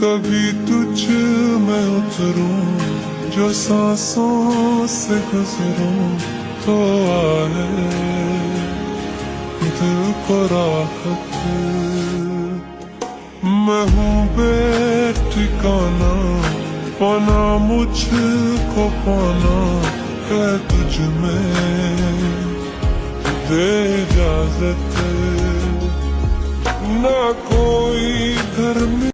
कभी तुझ में उतरूं, जो सांसों से गुजरूं, तो आए दिल को राहत। मैं हूँ बेठिकाना, पाना मुझको पाना है तुझ में, दे इजाजत। ना कोई घर में